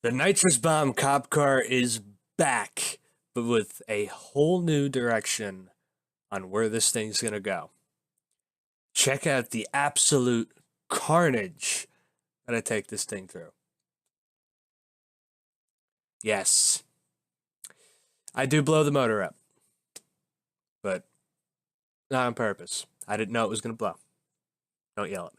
The nitrous bomb cop car is back, but with a whole new direction on where this thing's gonna go. Check out the absolute carnage that I take this thing through. Yes, I do blow the motor up, but not on purpose. I didn't know it was gonna blow. Don't yell at me.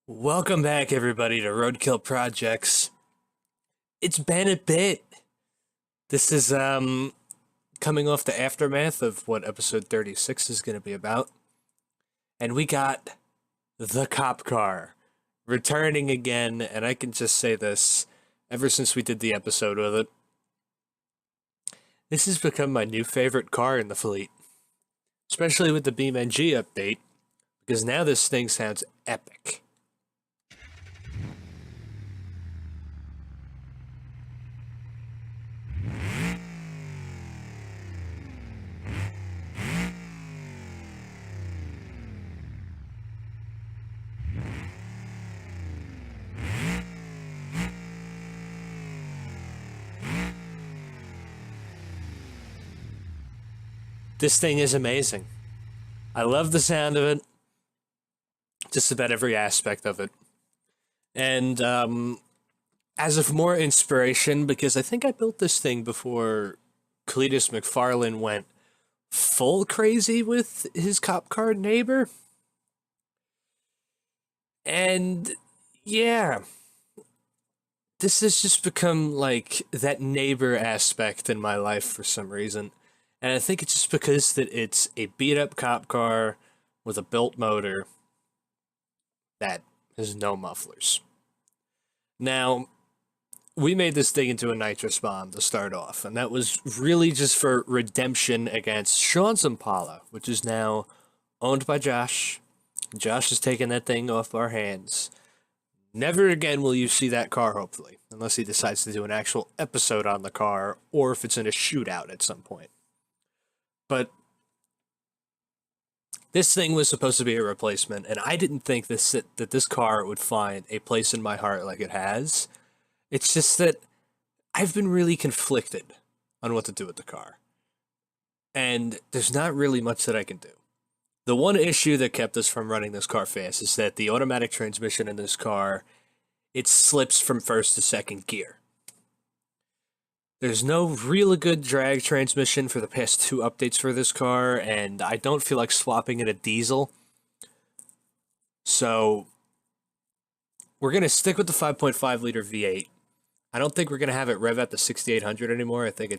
Welcome back, everybody, to RoadKill Projects. It's been a bit. This is coming off the aftermath of what episode 36 is going to be about. And we got the cop car returning again, and I can just say this, ever since we did the episode with it, this has become my new favorite car in the fleet. Especially with the BeamNG update, because now this thing sounds epic. This thing is amazing. I love the sound of it. Just about every aspect of it. And as of more inspiration, because I think I built this thing before Cletus McFarlane went full crazy with his cop car neighbor. And yeah, this has just become like that neighbor aspect in my life for some reason. And I think it's just because that it's a beat up cop car with a built motor that has no mufflers. Now, we made this thing into a nitrous bomb to start off, and that was really just for redemption against Sean's Impala, which is now owned by Josh. Josh is taking that thing off our hands. Never again will you see that car, hopefully, unless he decides to do an actual episode on the car, or if it's in a shootout at some point. But this thing was supposed to be a replacement, and I didn't think that this car would find a place in my heart like it has. It's just that I've been really conflicted on what to do with the car. And there's not really much that I can do. The one issue that kept us from running this car fast is that the automatic transmission in this car, it slips from first to second gear. There's no really good drag transmission for the past 2 updates for this car, and I don't feel like swapping it a diesel. So, we're going to stick with the 5.5 liter V8. I don't think we're going to have it rev out the 6800 anymore. I think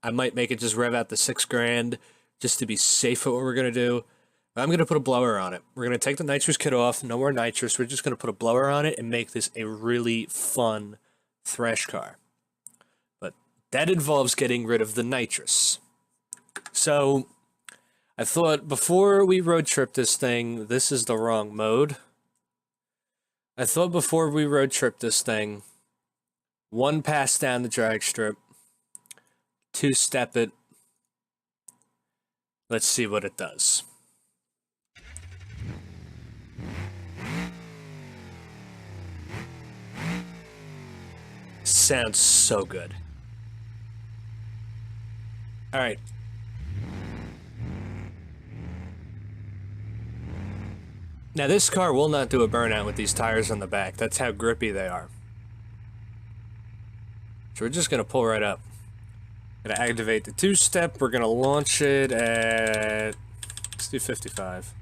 I might make it just rev out the $6,000 just to be safe at what we're going to do. I'm going to put a blower on it. We're going to take the nitrous kit off, no more nitrous. We're just going to put a blower on it and make this a really fun thrash car. But that involves getting rid of the nitrous. So I thought before we road trip this thing, this is the wrong mode. I thought before we road trip this thing, 1 pass down the drag strip, 2 step it. Let's see what it does. Sounds so good. All right. Now this car will not do a burnout with these tires on the back. That's how grippy they are. So we're just gonna pull right up. Gonna activate the 2-step. We're gonna launch it at, let's do 55.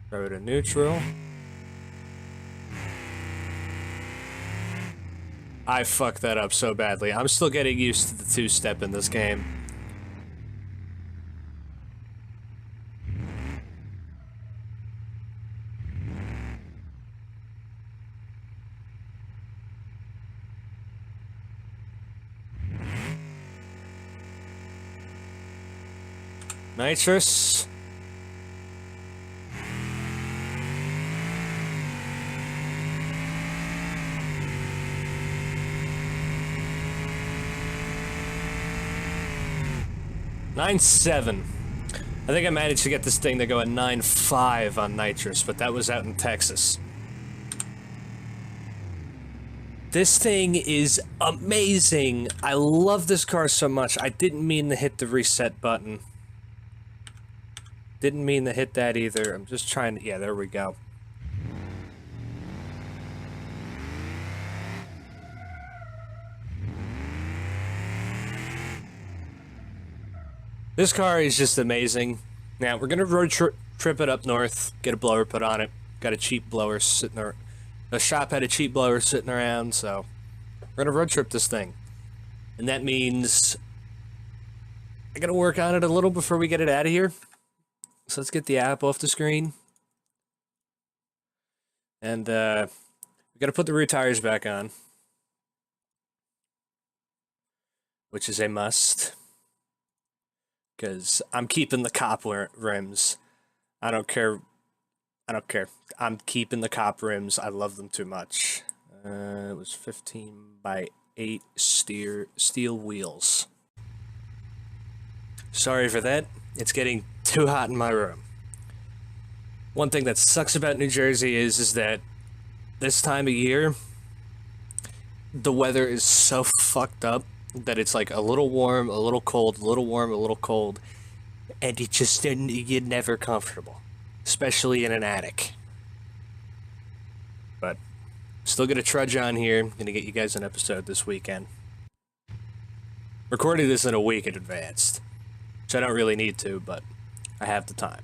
Throw it in neutral. I fucked that up so badly. I'm still getting used to the 2-step in this game. Nitrous. 9.7. I think I managed to get this thing to go at 9.5 on nitrous, but that was out in Texas. This thing is amazing. I love this car so much. I didn't mean to hit the reset button. Didn't mean to hit that either. I'm just trying to... Yeah, there we go. This car is just amazing. Now, we're gonna road trip it up north, get a blower put on it. Got a cheap blower sitting there. The shop had a cheap blower sitting around, so we're gonna road trip this thing. And that means I gotta work on it a little before we get it out of here. So let's get the app off the screen. And we gotta put the rear tires back on, which is a must. Because I'm keeping the cop rims. I don't care. I'm keeping the cop rims. I love them too much. It was 15x8 steel wheels. Sorry for that. It's getting too hot in my room. One thing that sucks about New Jersey is that this time of year, the weather is so fucked up that it's like a little warm, a little cold, a little warm, a little cold, and it just you're never comfortable, especially in an attic. But still gonna trudge on here. Gonna get you guys an episode this weekend. Recording this in a week in advance, which I don't really need to, but I have the time.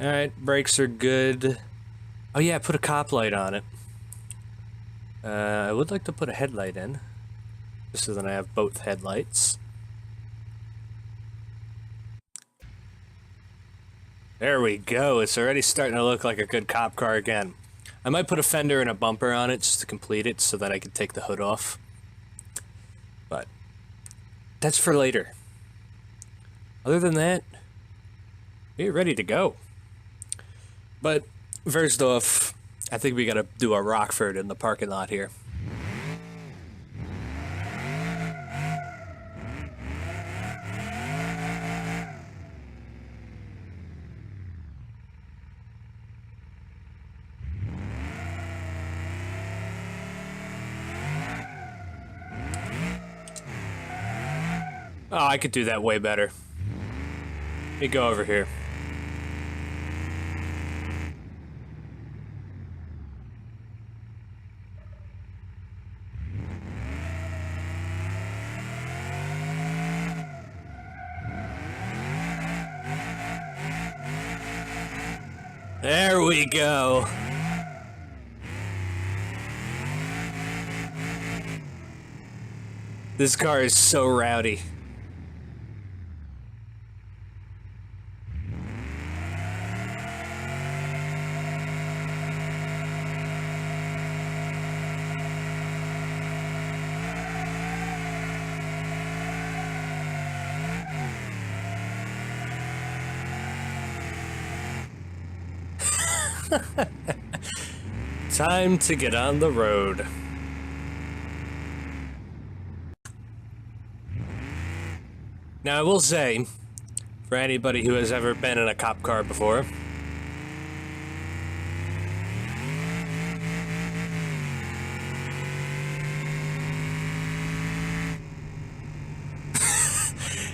All right, brakes are good. Oh yeah, I put a cop light on it. I would like to put a headlight in, just so that I have both headlights. There we go. It's already starting to look like a good cop car again. I might put a fender and a bumper on it just to complete it so that I can take the hood off. But that's for later. Other than that, we're ready to go. But first off, I think we gotta do a Rockford in the parking lot here. Oh, I could do that way better. Let me go over here. There we go. This car is so rowdy. Time to get on the road. Now I will say, for anybody who has ever been in a cop car before,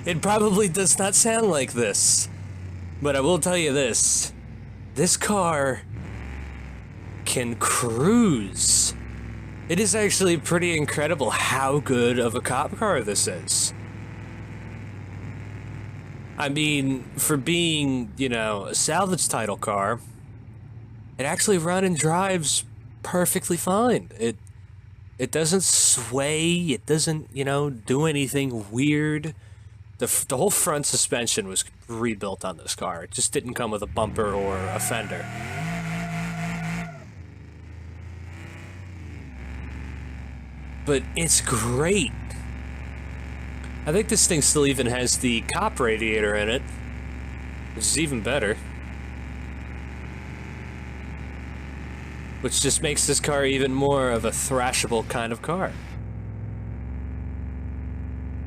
it probably does not sound like this, but I will tell you this. This car can cruise. It is actually pretty incredible how good of a cop car this is. I mean, for being, you know, a salvage title car, it actually runs and drives perfectly fine. It doesn't sway, it doesn't, you know, do anything weird. The whole front suspension was rebuilt on this car. It just didn't come with a bumper or a fender. But it's great. I think this thing still even has the cop radiator in it, which is even better. Which just makes this car even more of a thrashable kind of car.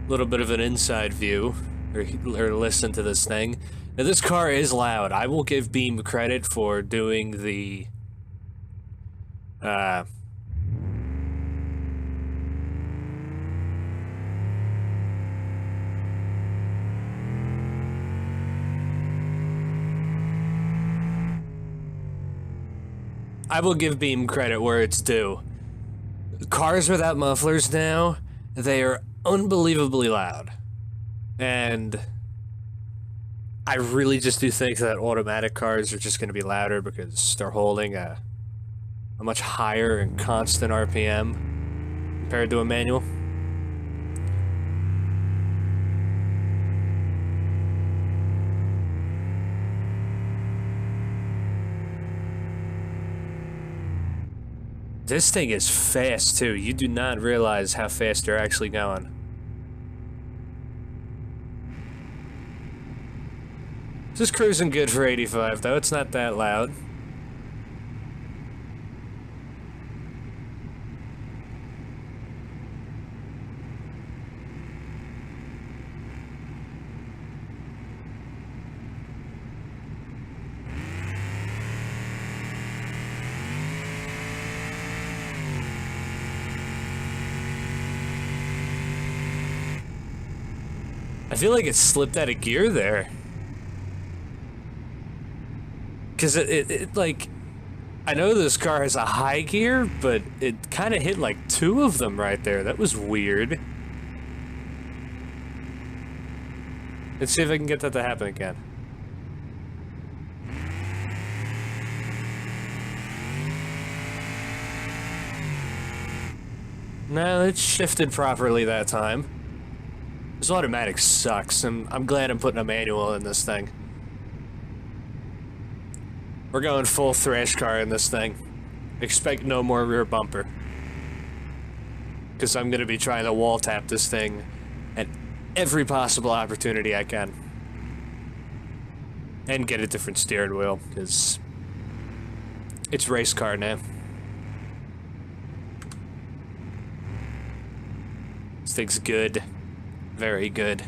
Little bit of an inside view. or listen to this thing. Now, this car is loud. I will give Beam credit for doing the I will give Beam credit where it's due. Cars without mufflers now, they are unbelievably loud. And I really just do think that automatic cars are just going to be louder because they're holding a much higher and constant RPM compared to a manual. This thing is fast too. You do not realize how fast you're actually going. Just cruising good for 85 though. It's not that loud. I feel like it slipped out of gear there. Because it like, I know this car has a high gear, but it kind of hit like 2 of them right there. That was weird. Let's see if I can get that to happen again. No, it shifted properly that time. This automatic sucks, and I'm glad I'm putting a manual in this thing. We're going full thrash car in this thing. Expect no more rear bumper. Because I'm going to be trying to wall tap this thing at every possible opportunity I can. And get a different steering wheel, because it's race car now. This thing's good. Very good.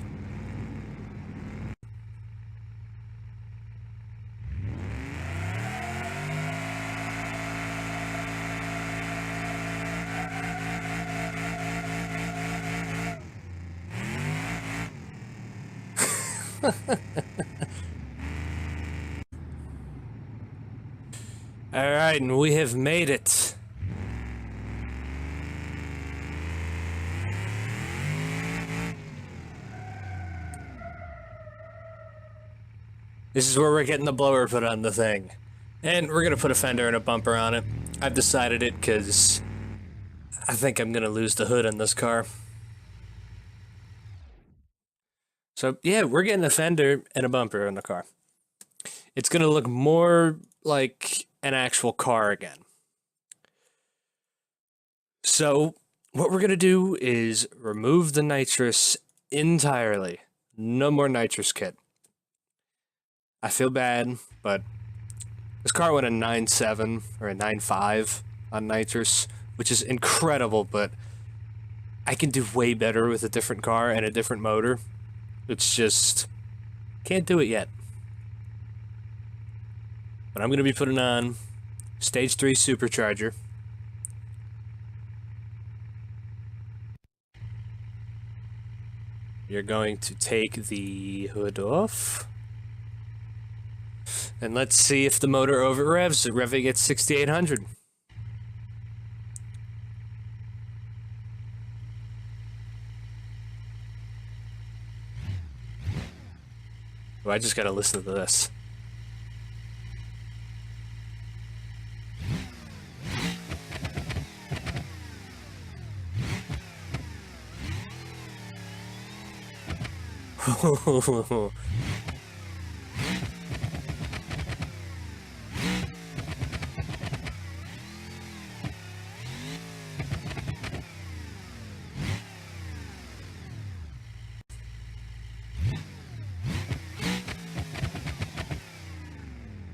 Alright, and we have made it. This is where we're getting the blower put on the thing. And we're gonna put a fender and a bumper on it. I've decided it because I think I'm gonna lose the hood on this car. So yeah, we're getting a fender and a bumper on the car. It's gonna look more like an actual car again. So what we're gonna do is remove the nitrous entirely. No more nitrous kit. I feel bad, but this car went a 9.7 or a 9.5 on nitrous, which is incredible, but I can do way better with a different car and a different motor. It's just, can't do it yet. But I'm going to be putting on Stage 3 Supercharger. You're going to take the hood off. And let's see if the motor over revs. Revving at 6,800. Oh, I just gotta listen to this.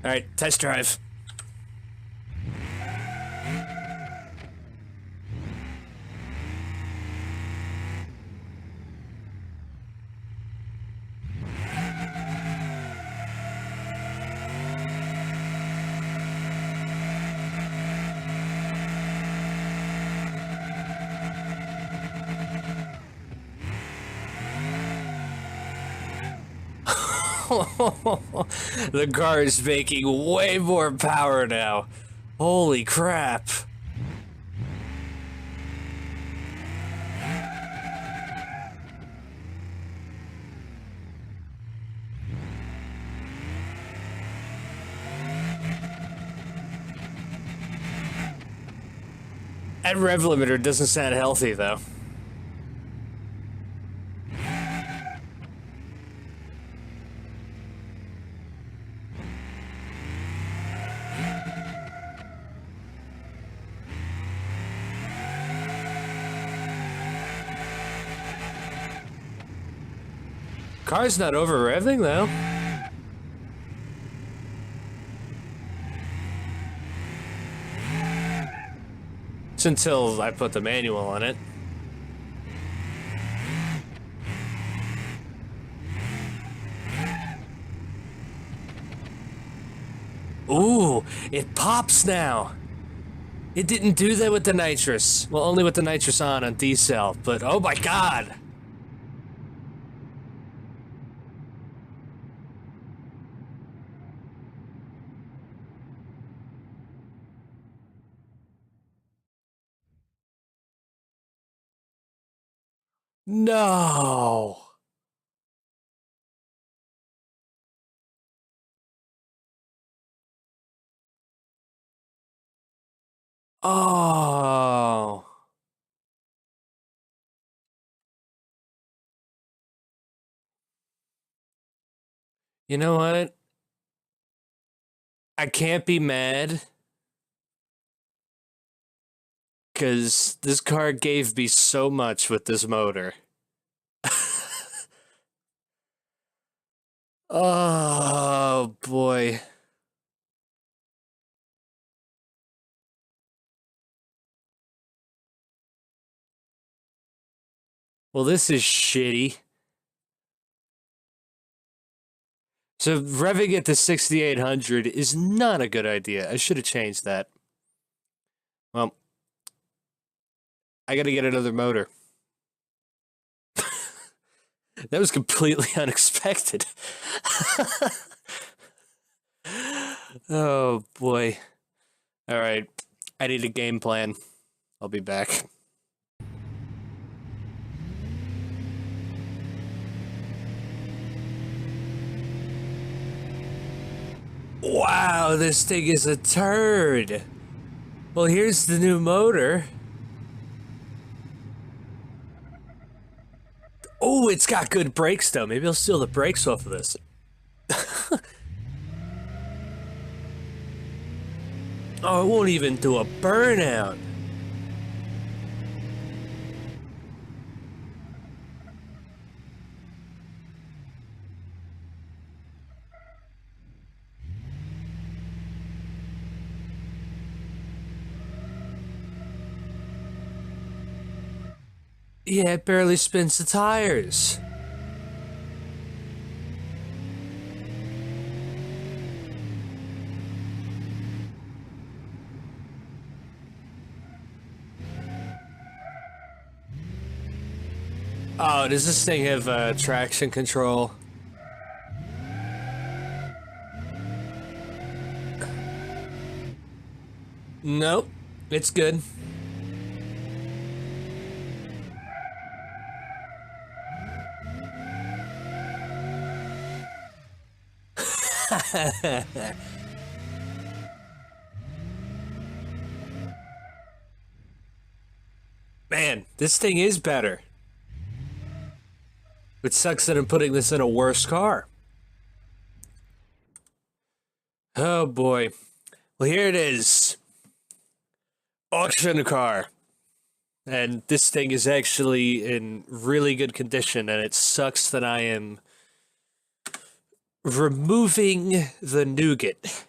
Alright, test drive. The car is making way more power now. Holy crap. That rev limiter doesn't sound healthy, though. Car's not over revving, though. It's until I put the manual on it. Ooh, it pops now. It didn't do that with the nitrous. Well, only with the nitrous on D-cell, but oh my god. No. Oh. You know what? I can't be mad. Because this car gave me so much with this motor. Oh, boy. Well, this is shitty. So revving it to 6,800 is not a good idea. I should have changed that. Well, I gotta get another motor. That was completely unexpected. Oh, boy. All right. I need a game plan. I'll be back. Wow, this thing is a turd. Well, here's the new motor. Oh, it's got good brakes, though. Maybe I'll steal the brakes off of this. Oh, it won't even do a burnout. Yeah, it barely spins the tires. Oh, does this thing have traction control? Nope, it's good. Man, this thing is better. Which sucks that I'm putting this in a worse car. Oh boy. Well, here it is. Auction car. And this thing is actually in really good condition, and it sucks that I am removing the nougat.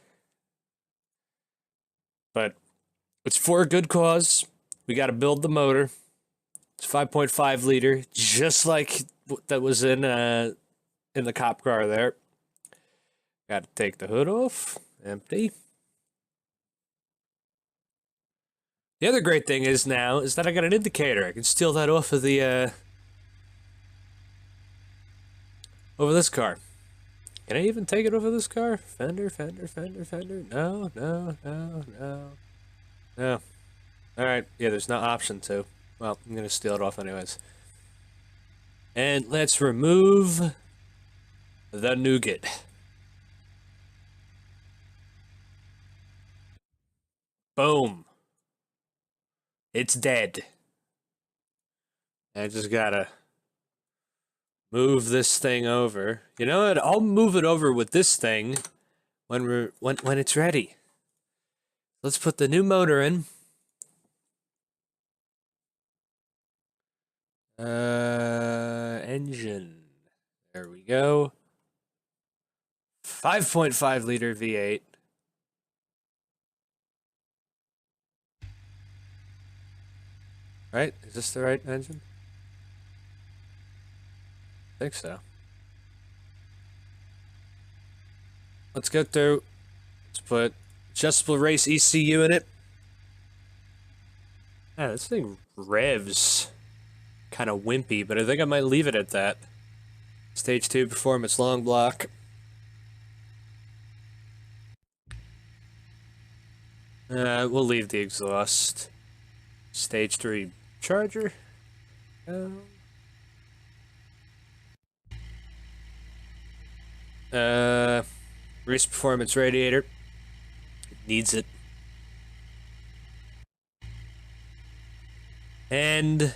But it's for a good cause. We got to build the motor. It's 5.5 liter, just like that was in the cop car there. Got to take the hood off. Empty. The other great thing is now is that I got an indicator. I can steal that off of the over this car. Can I even take it over this car? Fender, fender, fender, fender. No, no, no, no. No. Alright, yeah, there's no option to. Well, I'm gonna steal it off anyways. And let's remove the nougat. Boom. It's dead. I just gotta move this thing over. You know what? I'll move it over with this thing when it's ready. Let's put the new motor in. Engine. There we go. 5.5 liter V8. Right? Is this the right engine? I think so. Let's go through. Let's put adjustable race ECU in it. Yeah, this thing revs kind of wimpy, but I think I might leave it at that. Stage 2 performance long block. We'll leave the exhaust. Stage 3 charger. Race performance radiator. It needs it. And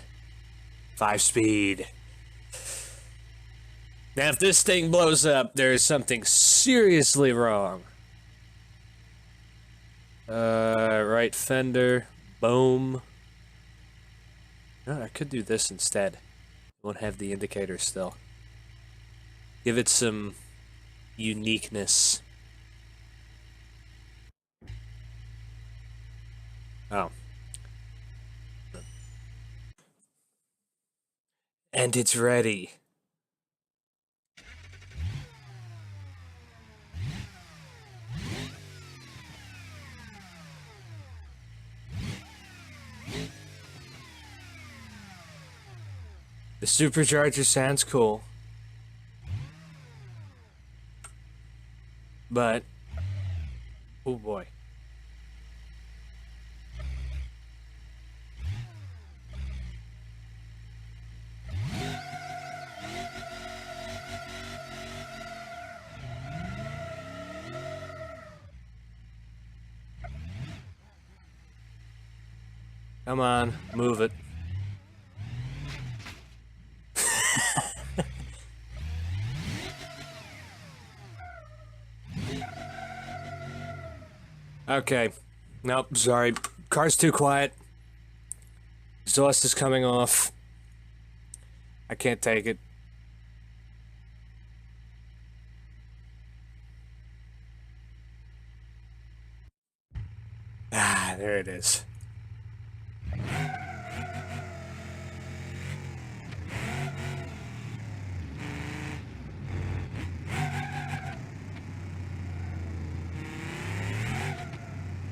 5-speed. Now, if this thing blows up, there is something seriously wrong. Right fender. Boom. No, I could do this instead. Won't have the indicator still. Give it some uniqueness. Oh. And it's ready. The supercharger sounds cool. But, oh boy. Come on, move it. Okay. Nope, sorry. Car's too quiet. Exhaust is coming off. I can't take it. Ah, there it is.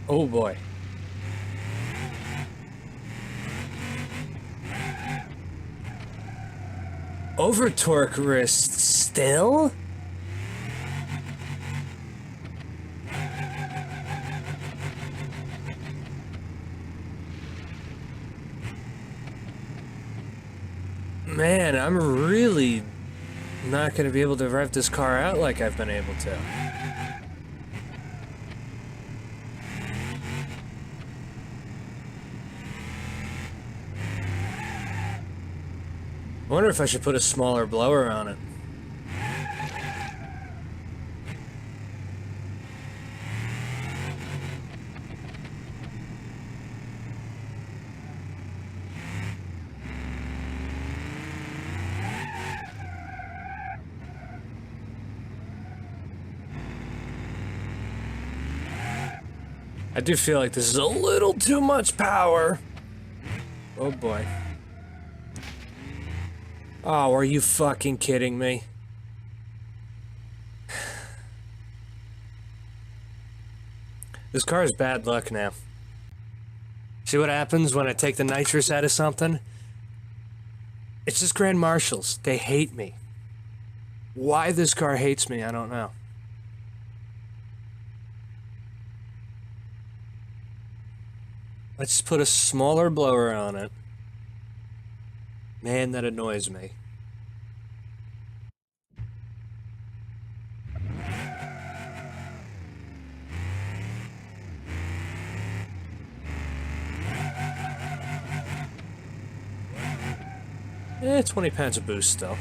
Oh boy. Over torque wrist still? Man, I'm really not going to be able to rev this car out like I've been able to. I wonder if I should put a smaller blower on it. I do feel like this is a little too much power. Oh boy. Oh, are you fucking kidding me? This car is bad luck now. See what happens when I take the nitrous out of something? It's just Grand Marshals. They hate me. Why this car hates me, I don't know. Let's put a smaller blower on it. Man, that annoys me. Eh, 20 pounds of boost still.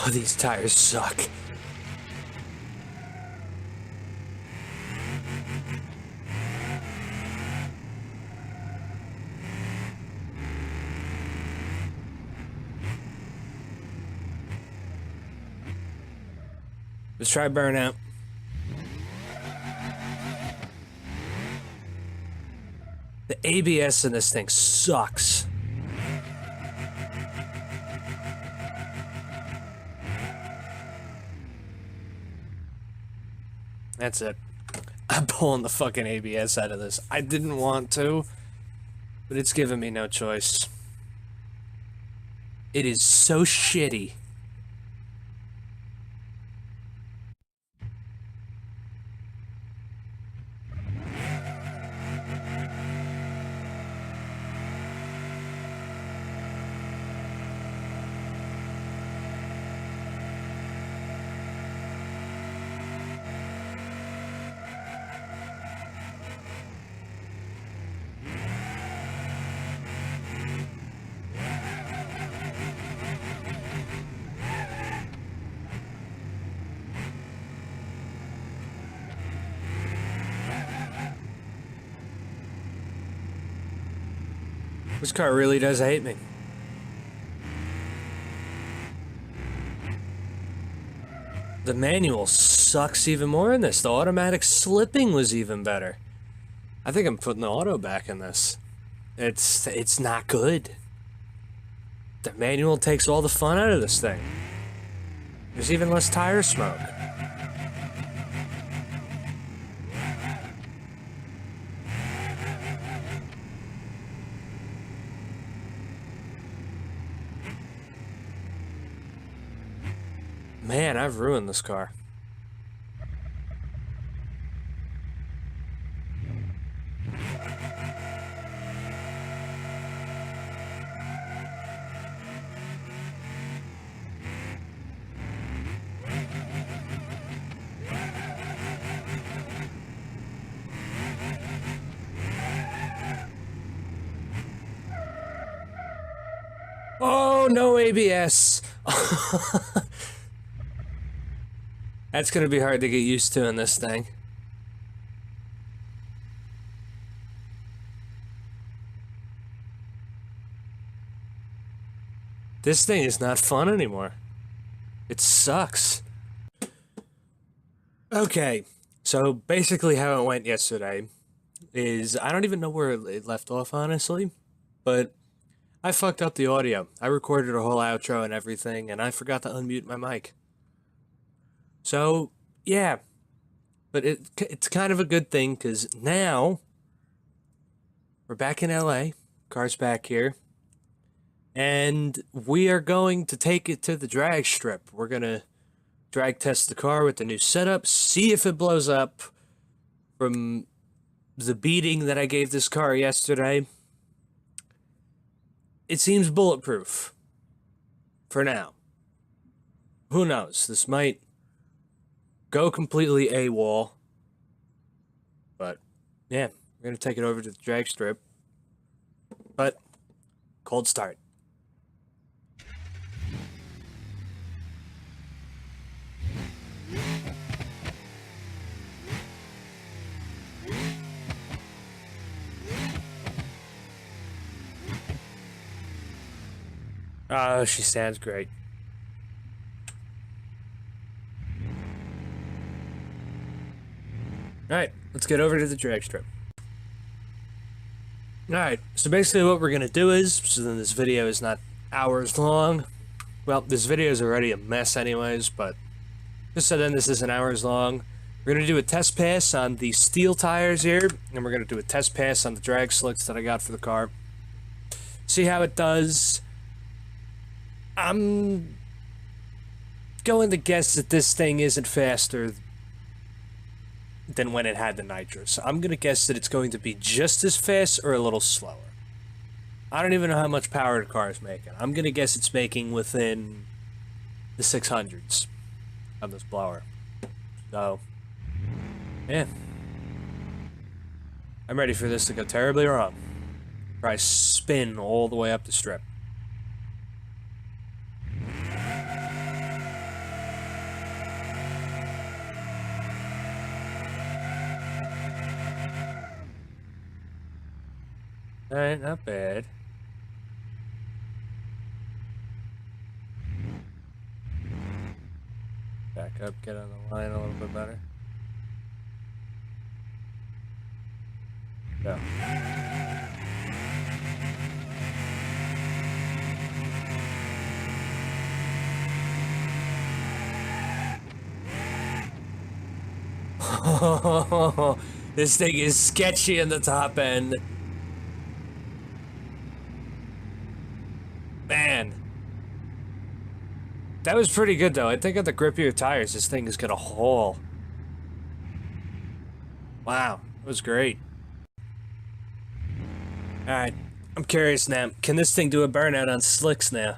Oh, these tires suck. Let's try burnout. The ABS in this thing sucks. That's it. I'm pulling the fucking ABS out of this. I didn't want to, but it's given me no choice. It is so shitty. This car really does hate me. The manual sucks even more in this. The automatic slipping was even better. I think I'm putting the auto back in this. It's not good. The manual takes all the fun out of this thing. There's even less tire smoke. Man, I've ruined this car. Oh, no ABS. That's gonna be hard to get used to in this thing. This thing is not fun anymore. It sucks. Okay, so basically how it went yesterday is I don't even know where it left off, honestly, but I fucked up the audio. I recorded a whole outro and everything, and I forgot to unmute my mic. So, yeah, but it's kind of a good thing because now we're back in LA, car's back here, and we are going to take it to the drag strip. We're going to drag test the car with the new setup, see if it blows up from the beating that I gave this car yesterday. It seems bulletproof for now. Who knows? This might go completely AWOL. But, yeah, we're going to take it over to the drag strip. But, cold start. Oh, she sounds great. Alright, let's get over to the drag strip. Alright, so basically what we're going to do is, so then this video is not hours long. Well, this video is already a mess anyways, but just so then this isn't hours long. We're going to do a test pass on the steel tires here, and we're going to do a test pass on the drag slicks that I got for the car. See how it does. I'm going to guess that this thing isn't faster than when it had the nitro. So I'm going to guess that it's going to be just as fast or a little slower. I don't even know how much power the car is making. I'm going to guess it's making within the 600s of this blower. So, yeah. I'm ready for this to go terribly wrong. Probably spin all the way up the strip. Alright, not bad. Back up, get on the line a little bit better. Go. This thing is sketchy in the top end. Man. That was pretty good though. I think on the grippier tires, this thing is gonna haul. Wow, that was great. Alright, I'm curious now. Can this thing do a burnout on slicks now?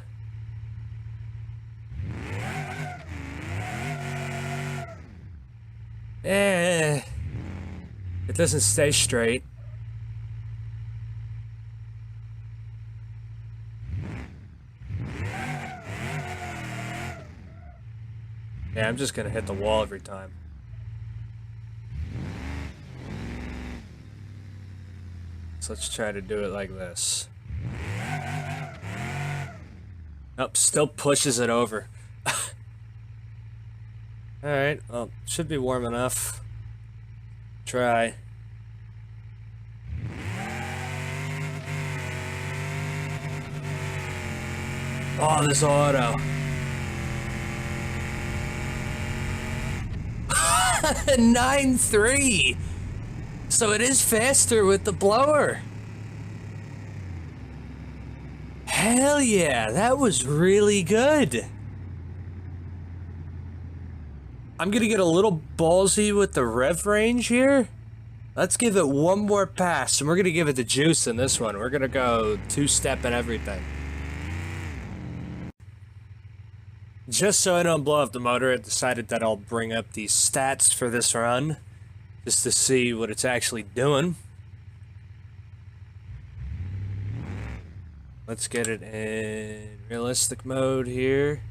Eh. It doesn't stay straight. Yeah, I'm just gonna hit the wall every time. So let's try to do it like this. Nope, still pushes it over. Alright, well, should be warm enough. Try. Oh, this auto. 9.3. So it is faster with the blower. Hell yeah, that was really good. I'm gonna get a little ballsy with the rev range here. Let's give it one more pass, and we're gonna give it the juice in this one. We're gonna go two-step and everything. Just so I don't blow up the motor, I decided that I'll bring up the stats for this run, just to see what it's actually doing. Let's get it in realistic mode here.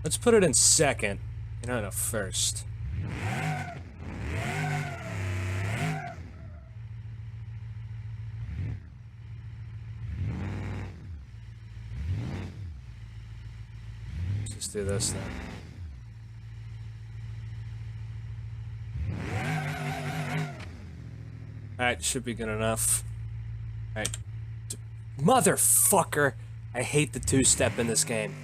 Let's put it in second. No, first. Let's just do this then. Alright, should be good enough. Alright. Motherfucker! I hate the two-step in this game.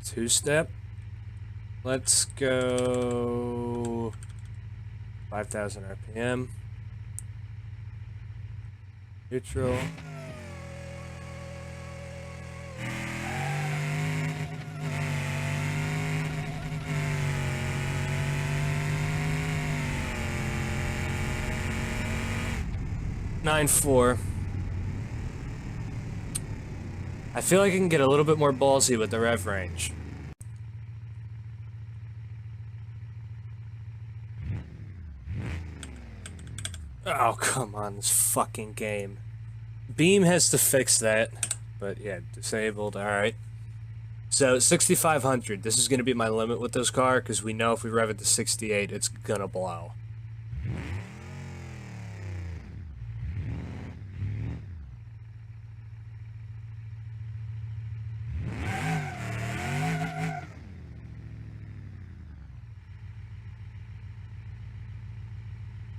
Two-step. Let's go 5,000 RPM. Neutral. Nine four. I feel like I can get a little bit more ballsy with the rev range. Oh, come on, this fucking game. Beam has to fix that. But yeah, disabled, alright. So, 6,500. This is going to be my limit with this car, because we know if we rev it to 68, it's gonna blow.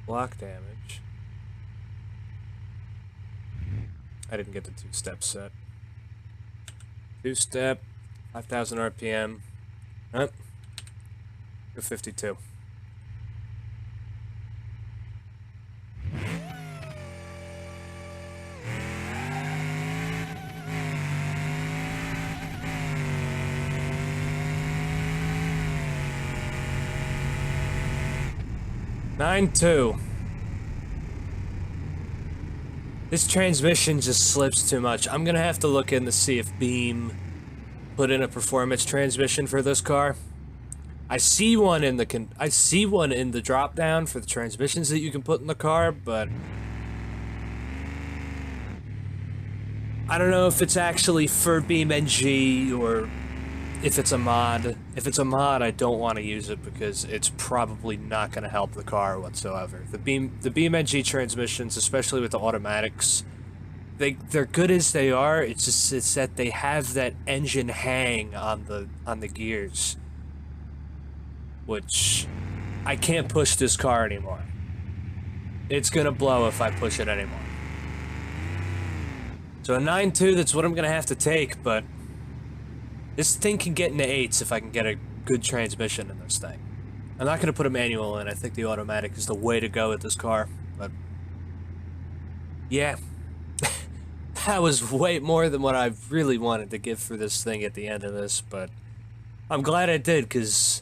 block damage. I didn't get the two-step set. Two-step, 5,000 RPM. Up. 52. Nine two. This transmission just slips too much. I'm gonna have to look in to see if Beam put in a performance transmission for this car. I see one in the drop down for the transmissions that you can put in the car, but I don't know if it's actually for BeamNG or if it's a mod. If it's a mod, I don't want to use it because it's probably not going to help the car whatsoever. The BeamNG transmissions, especially with the automatics, they're good as they are. It's that they have that engine hang on the gears, which I can't push this car anymore. It's gonna blow if I push it anymore. So a 9.2, that's what I'm gonna have to take, but this thing can get into 8s if I can get a good transmission in this thing. I'm not gonna put a manual in. I think the automatic is the way to go with this car, but yeah. That was way more than what I really wanted to give for this thing at the end of this, but I'm glad I did, because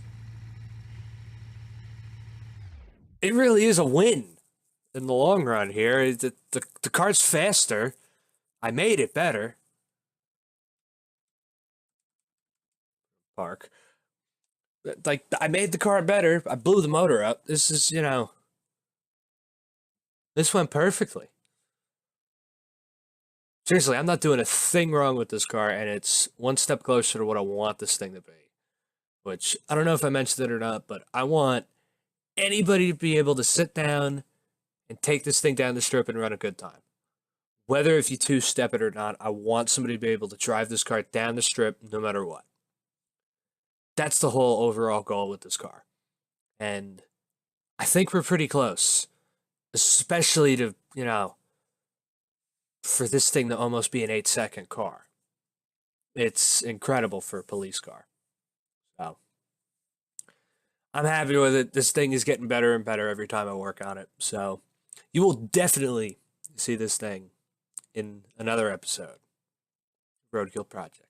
it really is a win in the long run here. The car's faster. I made it better. Park. Like, I made the car better. I blew the motor up. This is, you know, this went perfectly. Seriously, I'm not doing a thing wrong with this car, and it's one step closer to what I want this thing to be. Which, I don't know if I mentioned it or not, but I want anybody to be able to sit down and take this thing down the strip and run a good time. Whether if you two-step it or not, I want somebody to be able to drive this car down the strip no matter what. That's the whole overall goal with this car. And I think we're pretty close. Especially to, you know, for this thing to almost be an 8-second car. It's incredible for a police car. So, I'm happy with it. This thing is getting better and better every time I work on it. So, you will definitely see this thing in another episode. RoadKill Project.